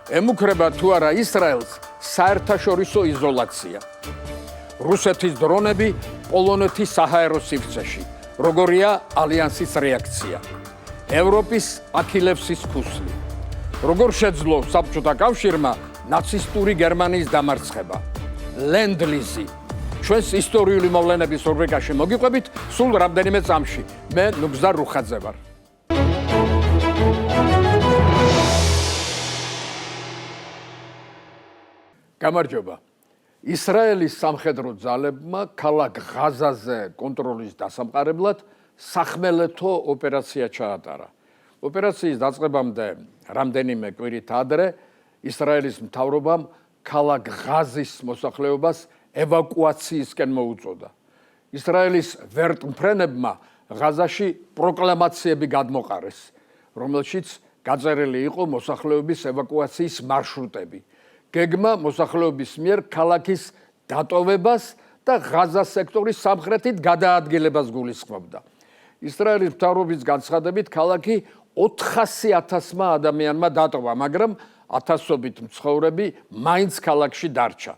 ემუქრება თუ არა ისრაელს საერთაშორისო იზოლაცია. რუსეთის დრონები პოლონეთის საჰაერო სივრცეში. როგორია ალიანსის რეაქცია. ევროპის აქილევსის ქუსლი. როგორ შეძლო საბჭოთა კავშირმა ნაცისტური გერმანიის დამარცხება. ლენდ-ლიზი. ჩვენს ისტორიული მოვლენების რუბრიკაში მოგიყვებით სულ რამდენიმე წამში. მე ნუგზარ რუხაძე ვარ. გამარჯობა. ისრაელის სამხედრო ძალებმა ქალაქ ღაზაზე კონტროლის დასამყარებლად სახმელეთო ოპერაცია ჩაატარა. ოპერაციის დაწყებამდე რამდენიმე კვირით ადრე ისრაელის მთავრობამ ქალაქ ღაზის მოსახლეობას ევაკუაციისკენ მოუწოდა. ისრაელის ვერტმფრენებმა ღაზაში პროკლამაციები გადმოყარეს, რომელშიც გაწერილი იყო მოსახლეობის ევაკუაციის მარშრუტები. გეგმა მოსახლეობის მიერ ქალაქის დატოვებას და ღაზას სექტორის სამხრეთით გადაადგილებას გულისხმობდა. ისრაელის მთავრობის განცხადებით ქალაქი 400,000 ადამიანმა დატოვა, მაგრამ ათასობით მცხოვრები მაინც ქალაქში დარჩა.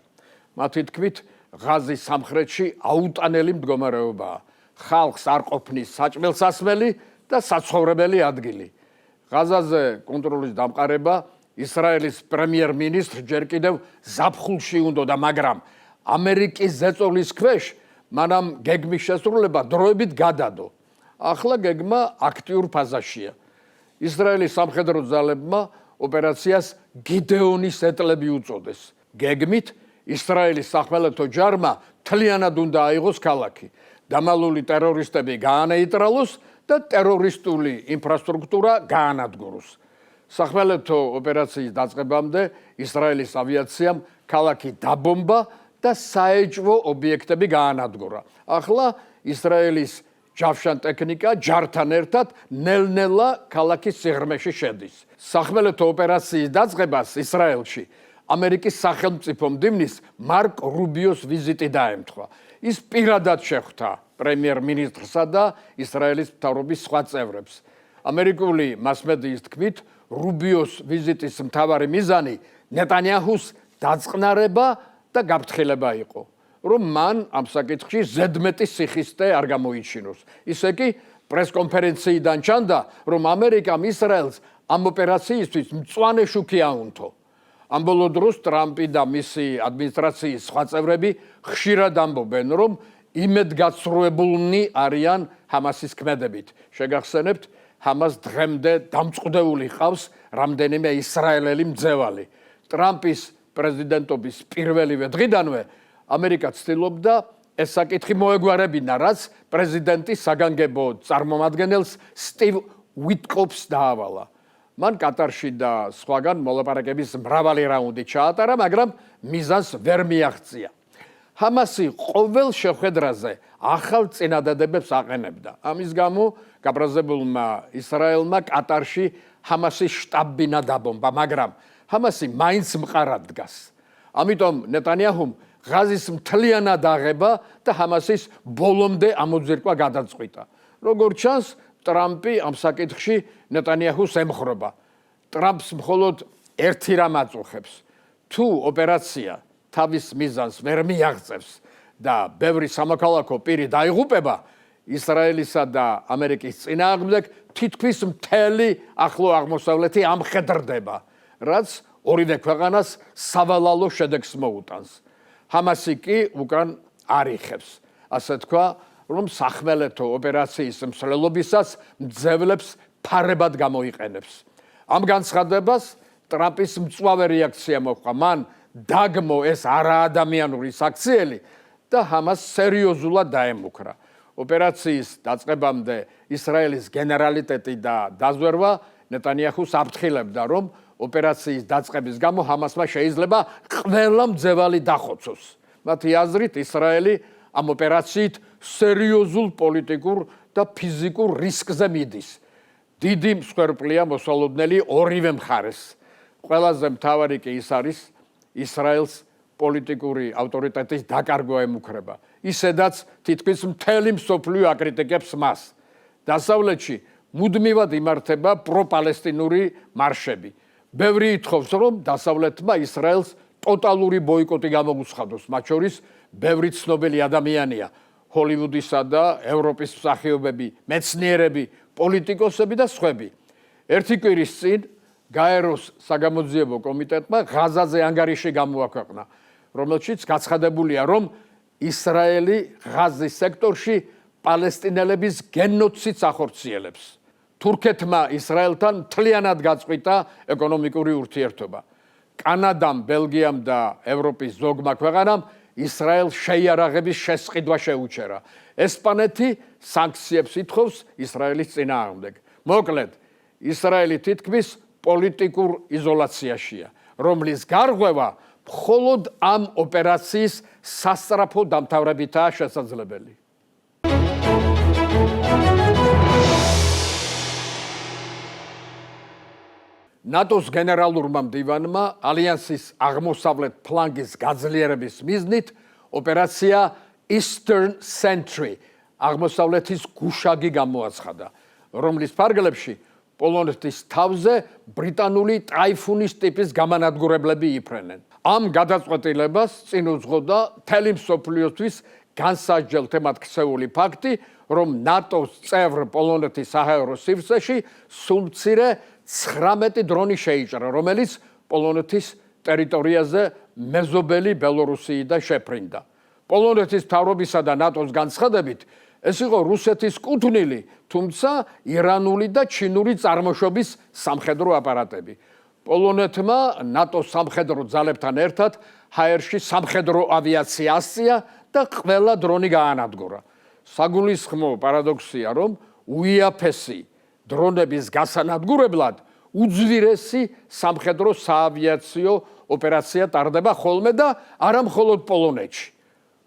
მათი თქმით, ღაზის სამხრეთში აუტანელი მდგომარეობაა. ხალხს არ ყოფნის საჭმელსასმელი და საცხოვრებელი ადგილი. ღაზაზე კონტროლის დამყარება ისრაელის პრემიერ-მინისტრ ჯერ კიდევ ზაფხულში უნდოდა, მაგრამ ამერიკის ზეწოლის ქვეშ მანამ გეგმის შესრულება დროებით გადადო. ახლა გეგმა აქტიურ ფაზაშია. ისრაელის სამხედრო ძალებმა ოპერაციას გიდეონის ეტლები უწოდეს. გეგმით ისრაელის სახმელეთო ჯარმა მთლიანად უნდა აიღოს ქალაქი. დამალული ტერორისტები გაანეიტრალოს და ტერორისტული ინფრასტრუქტურა გაანადგუროს. სახმელეთო ოპერაციის დაწყებამდე ისრაელის ავიაციამ ქალაქი დაბომბა და საეჭვო ობიექტები გაანადგურა. ახლა ისრაელის ჯავშან ტექნიკა ჯართან ერთად ნელ-ნელა ქალაქის სიღრმეში შედის. სახმელეთო ოპერაციის დაწყებას ისრაელში ამერიკის სახელმწიფო მდივნის მარკ რუბიოს ვიზიტი დაემთხვა. ის პირადად შეხვდა პრემიერ-მინისტრსა და ისრაელის მთავრობის სხვა წევრებს. ამერიკული მასმედიის თქმით, რუბიოს ვიზიტის მთავარი მიზანი ნეტანიაჰუს დაწყნარება და გაფრთხილება იყო, რომ მან ამ საკითხში ზედმეტი სიხისტე არ გამოიჩინოს. ისე კი პრესკონფერენციიდან ჩანდა, რომ ამერიკამ ისრაელს ამ ოპერაციისთვის მწვანე შუქი აუნთო. ამ ბოლო დროს ტრამპი და მისი ადმინისტრაციის სხვა წევრები ხშირად ამბობენ, რომ იმედგაცრუებულნი არიან ჰამასის ქმედებით. შეგახსენებთ, ჰამას დღემდე დამწყვდეული ყავს რამდენიმე ისრაელელი მძევალი. ტრამპის პრეზიდენტობის პირველივე დღიდანვე ამერიკა ცდილობდა ეს საკითხი მოეგვარებინა, რაც პრეზიდენტის საგანგებო წარმომადგენელს სტივ უიტკოფს დაავალა. მან კატარში და სხვაგან მოლაპარაკების მრავალი რაუნდი ჩაატარა, მაგრამ მიზანს ვერ მიაღწია. ჰამასი ყოველ შეხვედრაზე ახალ წინადადებებს აყენებდა. ამის გამო გაბრაზებულმა ისრაელმა კატარში ჰამასის შტაბ-ბინა დაბომბა, მაგრამ ჰამასი მაინც მყარად დგას. ამიტომ ნეტანიაჰუმ ღაზის მთლიანად აღება და ჰამასის ბოლომდე ამოძირკვა გადაწყვიტა. როგორც ჩანს, ტრამპი ამ საკითხში ნეტანიაჰუს ემხრობა. ტრამპს მხოლოდ ერთი რამ აწუხებს. თუ ოპერაცია თავის მიზანს ვერ მიაღწევს და ბევრი სამოქალაქო პირი დაიღუპება, ისრაელისა და ამერიკის წინააღმდეგ თითქმის მთელი ახლო აღმოსავლეთი ამხედრდება, რაც ორივე ქვეყანას სავალალო შედეგს მოუტანს. ჰამასი კი უკან არ იხევს. ასე თქვა, რომ სახმელეთო ოპერაციის მსვლელობისას მძევლებს ფარებად გამოიყენებს. ამ განცხადებას ტრამპის მწვავე რეაქცია მოჰყვა. მან დაგმო ეს არაადამიანური საქციელი და ჰამას სერიოზულად დაემუქრა. ოპერაციის დაწყებამდე ისრაელის გენერალიტეტი და დაზვერვა ნეტანიაჰუს აფრთხილებდა, რომ ოპერაციის დაწყების გამო ჰამასმა შეიძლება ყველა მძევალი დახოცოს. მათი აზრით, ისრაელი ამ ოპერაციით სერიოზულ პოლიტიკურ და ფიზიკურ რისკზე მიდის. დიდი მსხვერპლია მოსალოდნელი ორივე მხარეს. ყველაზე მთავარი კი ის არის ისრაელს პოლიტიკური ავტორიტეტის დაკარგვა ემუქრება. ისედაც თითქმის მთელი მსოფლიო აკრიტიკებს მას. დასავლეთში მუდმივად იმართება პროპალესტინური მარშები. ბევრი ითხოვს, რომ დასავლეთმა ისრაელს ტოტალური ბოიკოტი გამოგუცხადოს, მათ შორის ბევრი ცნობილი ადამიანია, ჰოლივუდისა და ევროპის მსახიობები, მეცნიერები, პოლიტიკოსები და სხვები. ერთი კვირის წინ გაეროს საგამოძიებო კომიტეტმა ღაზაზე ანგარიში გამოაქვეყნა, რომელშიც გაცხადებულია, რომ ისრაელი ღაზის სექტორში პალესტინელების გენოციდს ახორციელებს. თურქეთმა ისრაელთან მთლიანად გაწყვიტა ეკონომიკური ურთიერთობა. კანადამ, ბელგიამ და ევროპის ზოგმა ქვეყანამ ისრაელს შეიარაღების შესყიდვა შეუჩერა. ესპანეთი სანქციებს ითხოვს ისრაელის წინააღმდეგ. მოკლედ, ისრაელი თითქმის პოლიტიკურ იზოლაციაშია, რომლის გარღვევა მხოლოდ ამ ოპერაციის სასწრაფო დამთავრებითაა შესაძლებელი. ნატოს გენერალურმა მდივანმა ალიანსის აღმოსავლეთ ფლანგის გაძლიერების მიზნით ოპერაცია Eastern Sentry, აღმოსავლეთის გუშაგი გამოაცხადა, რომლის ფარგლებში პოლონეთის თავზე ბრიტანული ტაიფუნის ტიპის გამანადგურებლები იფრენენ. ამ გადაწყვეტილებას წინ უძღოდა მთელი მსოფლიოსთვის განსაჯელ თემად ქცეული ფაქტი, რომ ნატოს წევრ პოლონეთის საჰაერო სივრცეში სულ მცირე 19 დრონი შეიჭრა, რომელიც პოლონეთის ტერიტორიაზე მეზობელი ბელორუსიიდან შეფრინდა. პოლონეთის მთავრობისა და ნატოს განცხადებით, ეს იყო რუსეთის კუთვნილი, თუმცა ირანული და ჩინური წარმოშობის სამხედრო აპარატები. პოლონეთმა ნატოს სამხედრო ძალებთან ერთად ჰაერში სამხედრო ავიაცია ასწია და ყველა დრონი გაანადგურა. საგულისხმო პარადოქსია, რომ უიაფესი დრონების გასანადგურებლად უძვირესი სამხედრო საავიაციო ოპერაცია ტარდება ხოლმე და არა მხოლოდ პოლონეთში.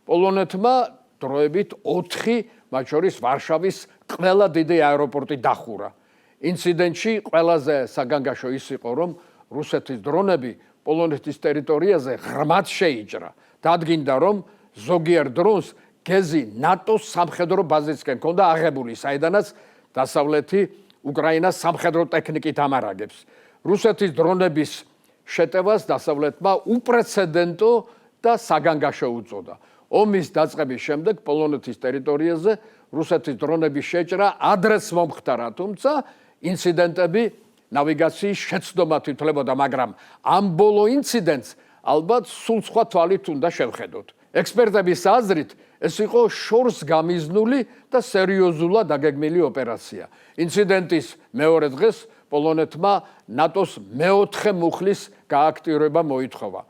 პოლონეთმა დროებით 4, მათ შორის ვარშავის ყველა დიდი აეროპორტი დახურა. ინციდენტში ყველაზე საგანგაშო ის იყო, რომ რუსეთის დრონები პოლონეთის ტერიტორიაზე ღრმად შეიჭრა. დადგინდა, რომ ზოგიერთ დრონს გეზი ნატოს სამხედრო ბაზისკენ ჰქონდა აღებული, საიდანაც დასავლეთი უკრაინას სამხედრო ტექნიკით ამარაგებს. რუსეთის დრონების შეტევას დასავლეთმა უპრეცედენტო და საგანგაშო უწოდა. ომის დაწყების შემდეგ პოლონეთის ტერიტორიაზე რუსეთის დრონების შეჭრა ადრეც მომხდარა, თუმცა ინციდენტები ნავიგაციის შეცდომად ითვლებოდა, მაგრამ ამ ბოლო ინციდენტს ალბათ სულ სხვა თვალით უნდა შევხედოთ. ექსპერტების აზრით, ეს იყო შორს გამიზნული და სერიოზულად დაგეგმილი ოპერაცია. ინციდენტის მეორე დღეს პოლონეთმა ნატოს მეოთხე მუხლის გააქტიურება მოითხოვა.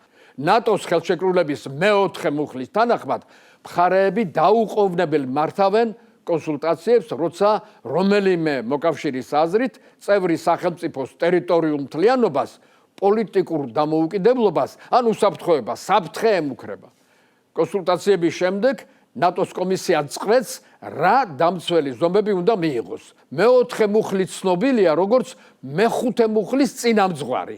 ნატოს ხელშეკრულების მეოთხე მუხლის თანახმად მხარეები დაუყოვნებლივ მართავენ კონსულტაციებს, როცა რომელიმე მოკავშირის აზრით წევრი სახელმწიფოს ტერიტორიულ მთლიანობას, პოლიტიკურ დამოუკიდებლობას ან უსაფრთხოებას საფრთხე ემუქრება. კონსულტაციების შემდეგ ნატოს კომისია წყვეტს, რა დამცველი ზომები უნდა მიიღოს. მეოთხე მუხლი ცნობილია, როგორც მეხუთე მუხლის წინამძღვარი.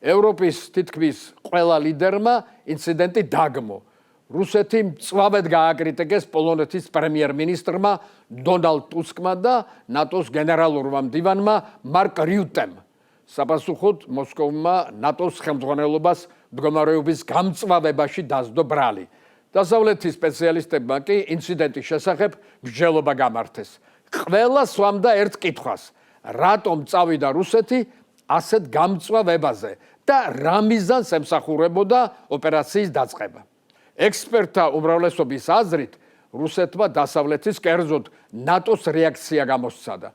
ევროპის თითქმის ყველა ლიდერმა ინციდენტი დაგმო. რუსეთი მწვავედ გააკრიტიკეს პოლონეთის პრემიერ-მინისტრმა დონალდ ტუსკმა და ნატოს გენერალურმა მდივანმა მარკ რიუტემ. საპასუხოდ მოსკოვმა ნატოს ხელმძღვანელობას მდგომარეობის გამწვავებაში დასდო ბრალი. დასავლეთის სპეციალისტებმა კი ინციდენტის შესახებ მსჯელობა გამართეს. ყველა სვამდა ერთ კითხვას: რატომ წავიდა რუსეთი ასეთ გამწვავებაზე და რა მიზანს ემსახურებოდა ოპერაციის დაწყება. ექსპერტთა უმრავლესობის აზრით, რუსეთმა დასავლეთის, კერძოდ ნატოს რეაქცია გამოსცადა.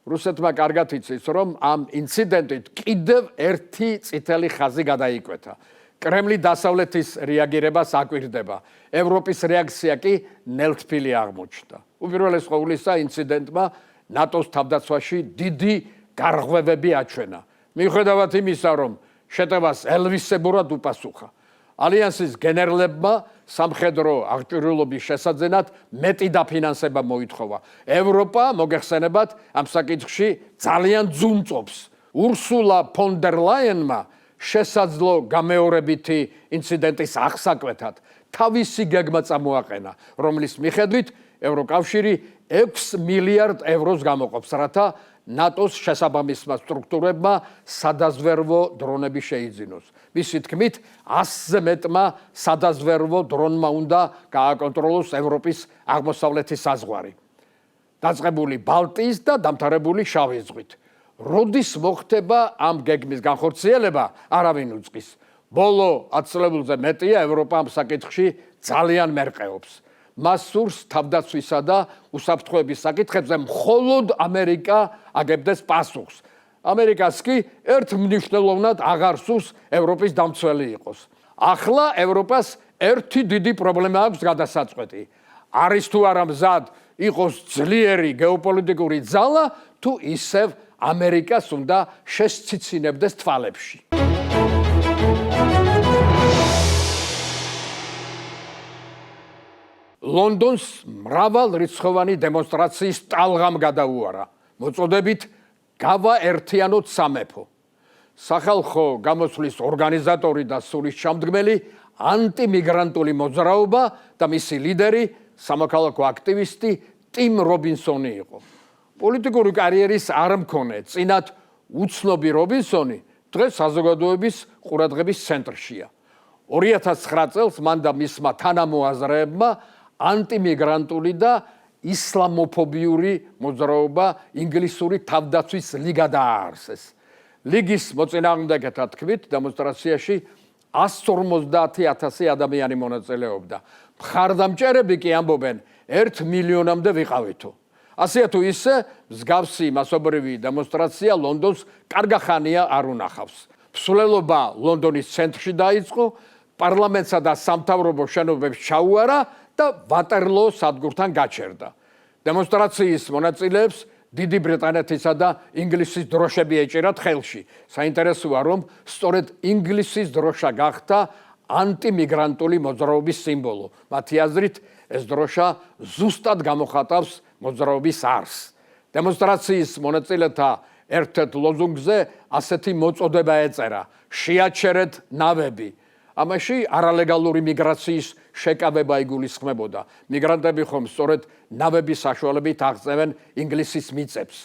რუსეთმა კარგად იცის, რომ ამ ინციდენტით კიდევ ერთი წითელი ხაზი გადაიკვეთა. კრემლი დასავლეთის რეაგირებას აკვირდება. ევროპის რეაქცია კი ნელთბილი აღმოჩნდა. უპირველეს ყოვლისა, ინციდენტმა ნატოს თავდაცვაში დიდი გარღვევები აჩვენა. მიუხედავად იმისა, რომ შეტევას ელვისებურად უპასუხა. ალიანსის გენერლებმა სამხედრო აღჭურვილობის შესაძენად მეტი დაფინანსება მოითხოვა. ევროპა, მოგეხსენებათ, ამ საკითხში ძალიან ძუნწობს. ურსულა ფონ დერ ლაიენმა შესაძლო გამეორებითი ინციდენტის აღსაკვეთად თავისი გეგმა წამოაყენა, რომლის მიხედვით ევროკავშირი 6 მილიარდ ევროს გამოყოფს, რათა ნატოს შესაბამისმა სტრუქტურებმა სადაზვერვო დრონები შეიძინოს. მისი თქმით, 100-ზე მეტმა სადაზვერვო დრონმა უნდა გააკონტროლოს ევროპის აღმოსავლეთის საზღვარი, დაწყებული ბალტიის და დამთავრებული შავი ზღვით. როდის მოხდება ამ გეგმის განხორციელება, არავინ უწყის. ბოლო 10 წლებულზე მეტია ევროპა ამ საკითხში ძალიან მერყეობს. მას სურს თავდაცვისა და უსაფრთხოების საკითხებზე მხოლოდ ამერიკა აგებდეს პასუხს. ამერიკას კი ერთმნიშვნელოვნად აღარ სურს ევროპის დამცველი იყოს. ახლა ევროპას ერთი დიდი პრობლემა აქვს გადასაწყვეტი. არის თუ არა მზად იყოს ძლიერი გეოპოლიტიკური ძალა, თუ ისევ ამერიკას უნდა შესციცინებდეს თვალებში. ლონდონს მრავალრიცხოვანი დემონსტრაციის ტალღამ გადაუარა, მოწოდებით გავაერთიანოთ სამეფო. სახალხო გამოსვლის ორგანიზატორი და სულისჩამდგმელი ანტიმიგრანტული მოძრაობა და მისი ლიდერი სამოქალაქო აქტივისტი ტიმ რობინსონი იყო. პოლიტიკური კარიერის არ მქონე წინათ უცნობი რობინსონი დღეს საზოგადოების ყურადღების ცენტრშია. 2009 წელს მან და მისმა თანამოაზრეებმა ანტიმიგრანტული და ისლამოფობიური მოძრაობა ინგლისური თავდაცვის ლიგა დააარსეს. ლიგის მოწინააღმდეგეთა თქმით, დემონსტრაციაში 150,000 ადამიანი მონაწილეობდა. მხარდამჭერები კი ამბობენ, 1 მილიონამდე ვიყავითო. ასეა თუ ისე, მსგავსი მასობრივი დემონსტრაცია ლონდონს კარგახანია არ უნახავს. მსვლელობა ლონდონის ცენტრში დაიწყო, პარლამენტსა და სამთავრობო შენობებს ჩაუარა და ვატერლოოს სადგურთან გაჩერდა. დემონსტრაციის მონაწილეებს დიდი ბრიტანეთისა და ინგლისის დროშები ეჭირათ ხელში. საინტერესოა, რომ სწორედ ინგლისის დროშა გახდა ანტიმიგრანტული მოძრაობის სიმბოლო. მათი აზრით, ეს დროშა ზუსტად გამოხატავს მოძრაობის არსს. დემონსტრაციის მონაწილეთა ერთ-ერთ ლოზუნგზე ასეთი მოწოდება ეწერა: შეაჩერეთ ნავები. ამაში არალეგალური მიგრაციის შეკავება იგულისხმებოდა. მიგრანტები ხომ სწორედ ნავების საშუალებით აღწევენ ინგლისის მიწებს.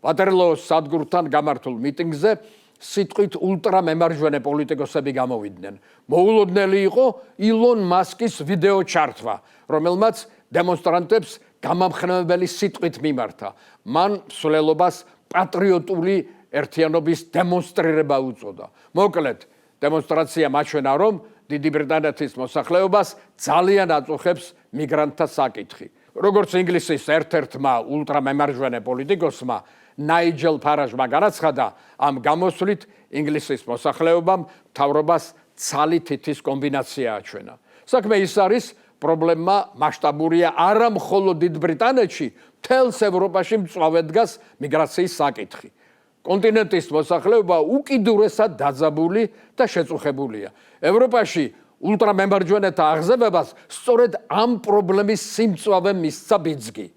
ვატერლოოს სადგურთან გამართულ მიტინგზე სიტყვით ულტრამემარჯვენე პოლიტიკოსები გამოვიდნენ. მოულოდნელი იყო ილონ მასკის ვიდეო ჩართვა, რომელმაც დემონსტრანტებს გამამხნევებელი სიტყვით მიმართა. მან მსვლელობას პატრიოტული ერთიანობის დემონსტრირება უწოდა. მოკლედ, დემონსტრაცია მაჩვენა, რომ დიდი ბრიტანეთის მოსახლეობას ძალიან აწუხებს მიგრანტთა საკითხი. როგორც ინგლისის ერთ-ერთმა ულტრამემარჯვენე პოლიტიკოსმა ნაიჯელ ფარაჟმა განაცხადა, ამ გამოსვლით ინგლისის მოსახლეობამ მთავრობას ცალი თითის კომბინაცია აჩვენა. საქმე ის არის, პრობლემა მასშტაბურია არა მხოლოდ დიდ ბრიტანეთში, მთელს ევროპაში მწვავედ დგას მიგრაციის საკითხი. კონტინენტის მოსახლეობა უკიდურესად დაძაბული და შეწუხებულია. ევროპაში ულტრამემარჯვენეთა აღზევებას სწორედ ამ პრობლემის სიმწვავე მისცა ბიძგი.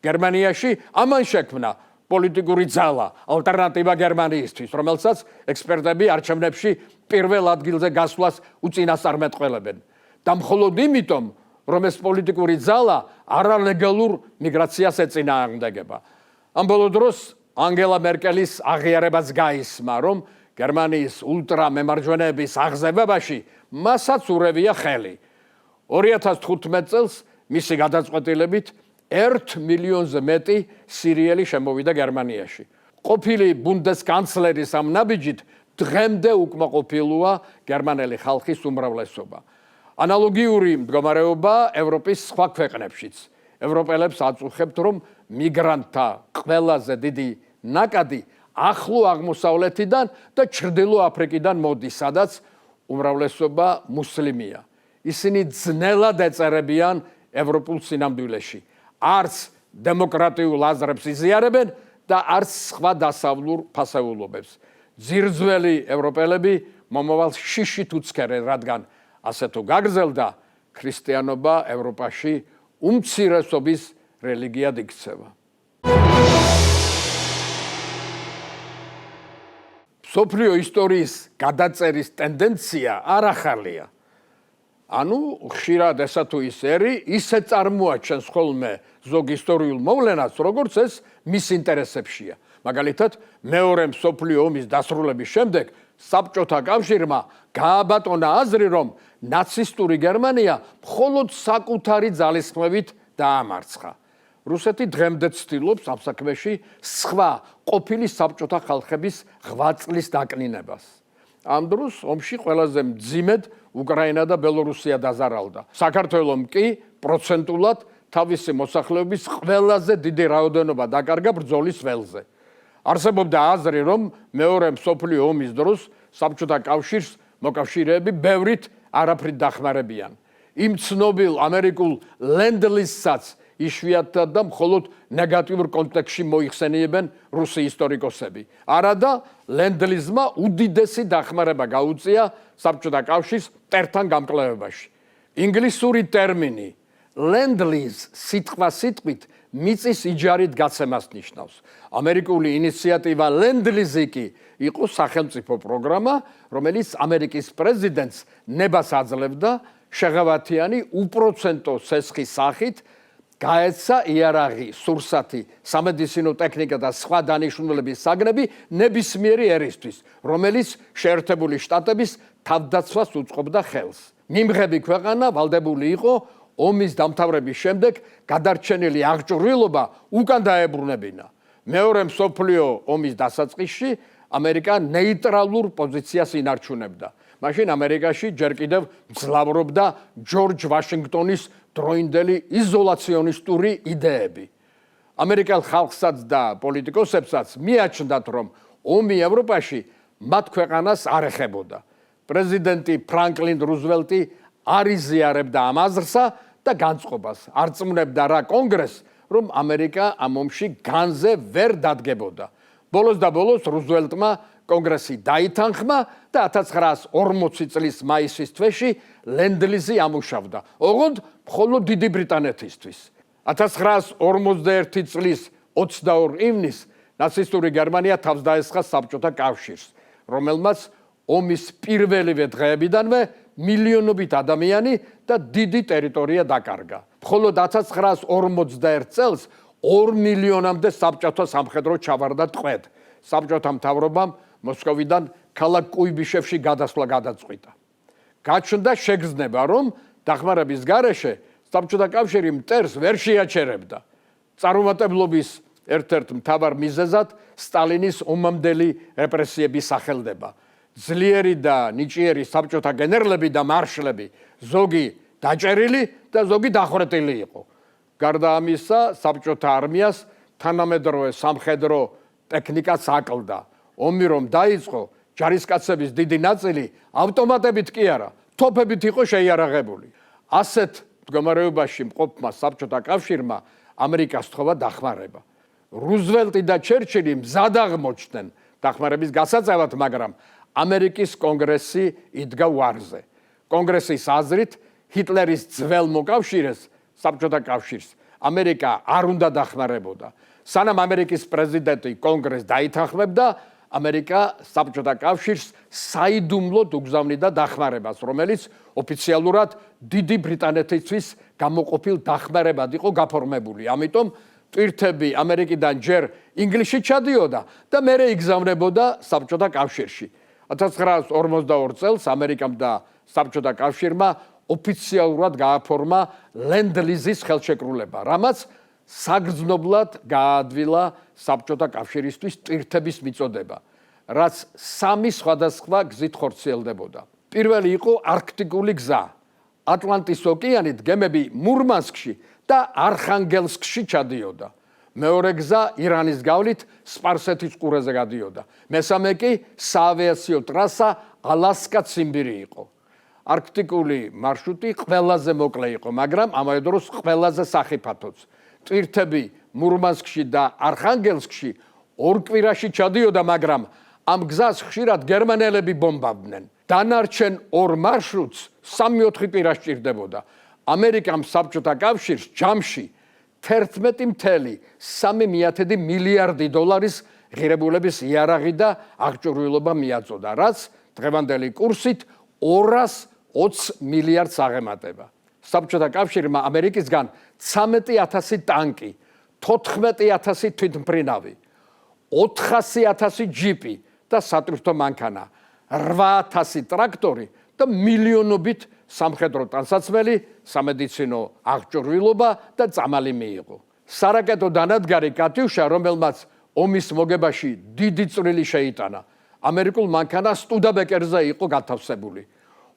გერმანიაში ამან შექმნა პოლიტიკური ძალა, ალტერნატივა გერმანიისთვის, რომელსაც ექსპერტები არჩევნებში პირველ ადგილზე გასვლას უწინასწარმეტყველებენ. და მხოლოდ იმიტომ, რომ ეს პოლიტიკური ძალა არალეგალურ მიგრაციას ეწინააღმდეგება. ამ ბოლო დროს ანგელა მერკელის აღიარებას გაისმა, რომ გერმანიის ულტრამემარჯვენეების აღზევებაში მასაც ურევია ხელი. 2015 წელს მისი გადაწყვეტილებით 1 მილიონზე მეტი სირიელი შემოვიდა გერმანიაში. ყოფილი ბუნდესკანცლერის ამ ნაბიჯით დღემდე უკმაყოფილოა გერმანელი ხალხის უმრავლესობა. ანალოგიური მდგომარეობა ევროპის სხვა ქვეყნებშიც. ევროპელებს აწუხებთ, რომ მიგრანტთა ყველაზე დიდი ნაკადი ახლო აღმოსავლეთიდან და ჩრდილო აფრიკიდან მოდის, სადაც უმრავლესობა მუსლიმია. ისინი ძნელად ეწერებიან ევროპულ სინამდვილეში. არც დემოკრატიულ აზრებს იზიარებენ და არც სხვა დასავლურ ფასეულობებს. ძირძველი ევროპელები მომავალ შიშით უცქერენ, რადგან ასე თუ გაგრძელდა, ქრისტიანობა ევროპაში უმცირესობის რელიგიად იქცევა. მსოფლიო ისტორიის გადაწერის ტენდენცია არ ახალია. ანუ ხშირად ესა თუ ის ერი ისე წარმოაჩენს ხოლმე ზოგ ისტორიულ მოვლენას, როგორც ეს მის ინტერესებშია. მაგალითად, მეორე მსოფლიო ომის დასრულების შემდეგ საბჭოთა კავშირმა გააბატონა აზრი, რომ ნაცისტური გერმანია მხოლოდ საკუთარი ძალისხმევით დაამარცხა. რუსეთი დღემდე ცდილობს ამ საქმეში სხვა ყოფილი საბჭოთა ხალხების ღვაწლის დაკნინებას. ამ დროს ომში ყველაზე მძიმედ უკრაინა და ბელორუსია დაზარალდა. საქართველომ კი პროცენტულად თავისი მოსახლეობის ყველაზე დიდი რაოდენობა დაკარგა ბრძოლის ველზე. არსებობდა აზრი, რომ მეორე მსოფლიო ომის დროს საბჭოთა კავშირს მოკავშირეები ბევრით არაფრით დახმარებიან. იმ ცნობილ ამერიკულ ლენდ-ლიზსაც იშვიათად და მხოლოდ ნეგატიურ კონტექსტში მოიხსენიებენ რუსი ისტორიკოსები. არადა ლენდ-ლიზმა უდიდესი დახმარება გაუწია საბჭოთა კავშირს მტერთან გამკლევებაში. ინგლისური ტერმინი ლენდ-ლიზ სიტყვასიტყვით მიწის იჯარით გაცემას ნიშნავს. ამერიკული ინიციატივა ლენდ-ლიზი კი იყო სახელმწიფო პროგრამა, რომელიც ამერიკის პრეზიდენტს ნებას აძლევდა შეღავათიანი უპროცენტო სესხის სახით გაეცა იარაღი, სურსათი, სამედიცინო ტექნიკა და სხვა დანიშნულების საგნები ნებისმიერი ერისთვის, რომელიც შეერთებული შტატების თავდაცვას უწყობდა ხელს. მიმღები ქვეყანა ვალდებული იყო ომის დამთავრების შემდეგ გადარჩენილი აღჭურვილობა უკან დაებრუნებინა. მეორე მსოფლიო ომის დასაწყისში ამერიკა ნეიტრალურ პოზიციას ინარჩუნებდა. მაშინ ამერიკაში ჯერ კიდევ მძლავრობდა ჯორჯ ვაშინგტონის დროინდელი იზოლაციონისტური იდეები. ამერიკელ ხალხსაც და პოლიტიკოსებსაც მიაჩნდათ, რომ ომი ევროპაში მათ ქვეყანას არ ეხებოდა. პრეზიდენტი ფრანკლინ რუზველტი არ იზიარებდა ამ აზრსა და განწყობას. არ წმნებდა რა კონგრესს, რომ ამერიკა ამ ომში განზე ვერ დადგებოდა. ბოლოს და ბოლოს რუზველტმა კონგრესი დაითანხმა და 1940 წლის მაისის თვეში ლენდ-ლიზი ამუშავდა. ოღონდ მხოლოდ დიდი ბრიტანეთისთვის. 1941 წლის 22 ივნისს ნაცისტური გერმანია თავს დაესხა საბჭოთა კავშირს, რომელმაც ომის პირველივე დღეებიდანვე მილიონობით ადამიანი და დიდი ტერიტორია დაკარგა. მხოლოდ 1941 წელს 2 მილიონამდე საბჭოთა სამხედრო ჩავარდა ტყვედ. საბჭოთა მთავრობამ მოსკოვიდან ქალაქ კუიბიშევში გადასვლა გადაწყვიტა. გაჩნდა შეგრძნება, რომ დახმარების გარეშე საბჭოთა კავშირი მტერს ვერ შეაჩერებდა. წარუმატებლობის ერთ-ერთ მთავარ მიზეზად სტალინის ომამდელი რეპრესიების სახელდება. ძლიერი და ნიჭიერი საბჭოთა გენერლები და მარშლები ზოგი დაჭერილი და ზოგი დახვრეტილი იყო. გარდა ამისა, საბჭოთა არმიას თანამედროვე სამხედრო ტექნიკაც აკლდა. ომი რომ დაიწყო, ჯარისკაცების დიდი ნაწილი ავტომატებით კი არა, თოფებით იყო შეიარაღებული. ასეთ მდგომარეობაში მყოფმა საბჭოთა კავშირმა ამერიკას თხოვა დახმარება. რუზველტი და ჩერჩილი მზად აღმოჩნდნენ დახმარების გასაწევად, მაგრამ ამერიკის კონგრესი იდგა ვარზე. კონგრესის აზრით, ჰიტლერის ძველ მოკავშირეს, საბჭოთა კავშირს, ამერიკა არ უნდა დახმარებოდა. სანამ ამერიკის პრეზიდენტი კონგრესს დაითანხმებდა, ამერიკა საბჭოთა კავშირს საიდუმლოდ უგზავნიდა დახმარებას, რომელიც ოფიციალურად დიდი ბრიტანეთისთვის გამოყოფილ დახმარებად იყო გაფორმებული. ამიტომ ტვირთები ამერიკიდან ჯერ ინგლისში ჩადიოდა და მერე იგზავნებოდა საბჭოთა კავშირში. 1942 წელს ამერიკამ და საბჭოთა კავშირმა ოფიციალურად გააფორმა ლენდ-ლიზის ხელშეკრულება, რამაც საგრძნობლად გაადვილა საბჭოთა კავშირისთვის ტვირთების მიწოდება, რაც სამი სხვადასხვა გზით ხორციელდებოდა. პირველი იყო არქტიკული გზა. ატლანტის ოკეანით გემები მურმანსკში და არხანგელსკში ჩადიოდა. მეორე გზა ირანის გავლით სპარსეთის ყურეზე გადიოდა. მესამე კი საავიაციო ტრასა ალასკა-ციმბირი იყო. არქტიკული მარშრუტი ყველაზე მოკლე იყო, მაგრამ ამავე დროს ყველაზე სახიფათოც. ტვირთები მურმანსკში და არხანგელსკში ორ კვირაში ჩადიოდა, მაგრამ ამ გზას ხშირად გერმანელები ბომბავდნენ. დანარჩენ ორ მარშრუტს 3-4 კვირა სჭირდებოდა. ამერიკამ საბჭოთა კავშირს ჯამში 11,3 მილიარდი დოლარის ღირებულების იარაღი და აღჭურვილობა მიაწოდა, რაც დღევანდელი კურსით 20 მილიარდს აღემატება. საბჭოთა კავშირმა ამერიკისგან 13,000 ტანკი, 14,000 თვითმფრინავი, 400,000 ჯიპი და სატვირთო მანქანა, 8,000 ტრაქტორი და მილიონობით სამხედრო ტანსაცმელი, სამედიცინო აღჭურვილობა და წამალი მიიღო. სარაკეტო დანადგარი კატიუშა, რომელმაც ომის მოგებაში დიდი წვლილი შეიტანა, ამერიკულ მანქანას სტუდაბეკერზე იყო გათავსებული.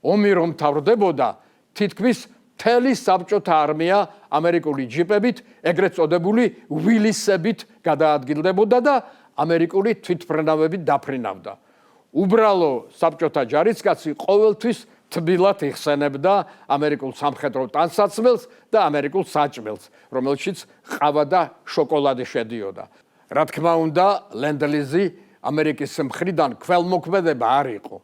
ომი რომ მთავრდებოდა, თითქმის მთელი საბჭოთა არმია ამერიკული ჯიპებით, ეგრეთ წოდებული ვილისებით გადაადგილდებოდა და ამერიკული თვითმფრინავებით დაფრინავდა. უბრალო საბჭოთა ჯარისკაცი ყოველთვის თბილად იხსენებდა ამერიკულ სამხედრო ტანსაცმელს და ამერიკულ საჭმელს, რომელშიც ყავა და შოკოლადი შედიოდა. რა თქმა უნდა, ლენდ-ლიზი ამერიკის მხრიდან ქველმოქმედება არ იყო.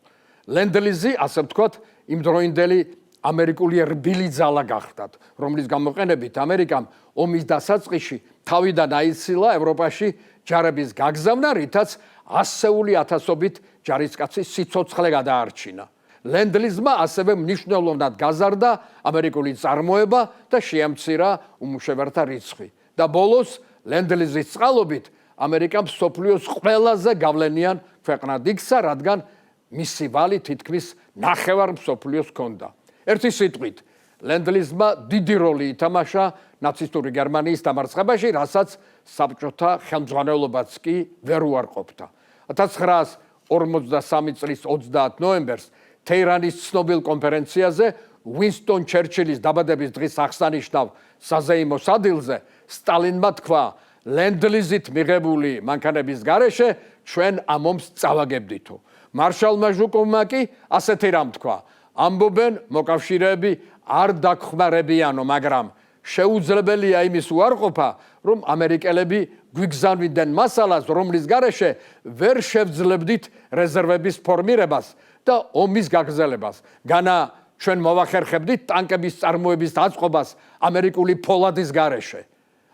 ლენდ-ლიზი, ასე ვთქვათ, იმდროინდელი ამერიკული რბილი ძალა გახდათ, რომლის გამოყენებით ამერიკამ ომის დასაწყისში თავიდან აიცილა ევროპაში ჯარების გაგზავნა, რითაც ასეული ათასობით ჯარისკაცის სიცოცხლე გადაარჩინა. ლენდ-ლიზმა ასევე მნიშვნელოვნად გაზარდა ამერიკული წარმოება და შეამცირა უმუშევართა რიცხვი. და ბოლოს ლენდ-ლიზის წყალობით ამერიკამ მსოფლიოს ყველაზე გავლენიან ქვეყნად იქცა, რადგან მისი ვალი თითქმის ნახევარ მსოფლიოს ჰქონდა. ერთი სიტყვით, ლენდ-ლიზმა დიდი როლი ითამაშა ნაცისტური გერმანიის დამარცხებაში, რასაც საბჭოთა ხელმძღვანელობაც კი ვერ უარყოფდა. 1953 წლის 30 ნოემბერს თეირანის ცნობილ კონფერენციაზე უინსტონ ჩერჩილის დაბადების დღის აღსანიშნავ საზეიმო სადილზე სტალინმა თქვა, ლენდ-ლიზით მიღებული მანქანების გარეშე ჩვენ ამ ომს წავაგებდითო. მარშალმა ჟუკოვმა კი ასეთი რამ თქვა, ამბობენ მოკავშირეები არ დაგხმარებიანო, მაგრამ შეუძლებელია იმის უარყოფა, რომ ამერიკელები გვიგზავნიდნენ მასალას, რომლის გარეშე ვერ შევძლებდით რეზერვების ფორმირებას და ომის გაგრძელებას. განა ჩვენ მოვახერხებდით ტანკების წარმოების დაწყობას ამერიკული ფოლადის გარეშე.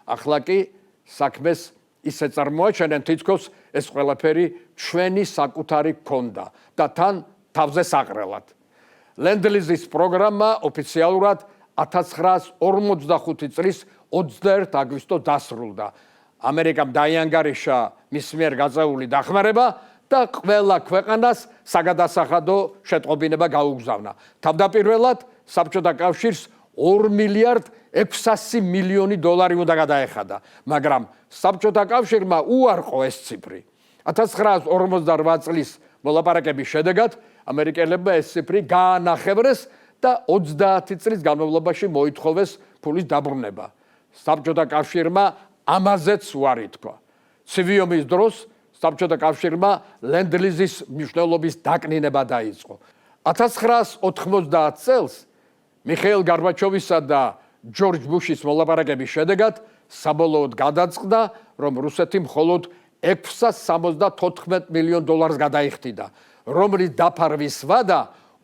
ახლა კი საქმეს ისე წარმოაჩენენ, თითქოს ეს ყველაფერი ჩვენი საკუთარი გქონდა და თან თავზე საყრელად. ლენდ-ლიზის პროგრამა ოფიციალურად 1945 წლის 21 აგვისტოს დასრულდა. ამერიკამ დაიანგარიშა მის მიერ გაწეული დახმარება და ყველა ქვეყანას საგადასახადო შეტყობინება გაუგზავნა. თავდაპირველად საბჭოთა კავშირს 2 მილიარდ 600 მილიონი დოლარი უნდა გადაეხადა, მაგრამ საბჭოთა კავშირმა უარყო ეს ციფრი. 1958 წლის მოლაპარაკების შედეგად ამერიკელებმა ეს ციფრი გაანახევრეს და 30 წლის განმავლობაში მოითხოვეს ფულის დაბრუნება. საბჭოთა კავშირმა ამაზეც უარი თქვა. ცივი ომის დროს საბჭოთა კავშირმა ლენდ-ლიზის მნიშვნელობის დაკნინება დაიწყო. 1990 წელს მიხეილ გარბაჩოვისა და ჯორჯ ბუშის მოლაპარაკების შედეგად საბოლოოდ გადაწყდა, რომ რუსეთი მხოლოდ 674 მილიონ დოლარს გადაიხდიდა, რომლის დაფარვის ვადა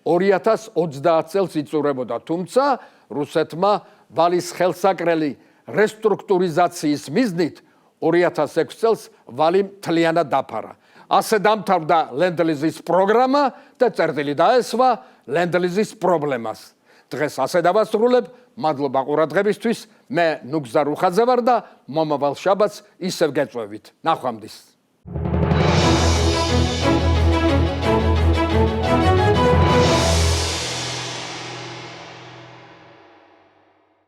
2030 წელს იწურებოდა, თუმცა რუსეთმა ვალის ხელსაკრელი რესტრუქტურიზაციის მიზნით 2006 წელს ვალი მთლიანად დაფარა. ასე დამთავრდა ლენდ-ლიზის პროგრამა და წერტილი დაესვა ლენდ-ლიზის პრობლემას. დღეს ასე დავასრულებ, მადლობა ყურადღებისთვის, მე ნუგზარ უხაძე ვარ და მომავალ შაბათს ისევ გეწვევით. ნახვამდის.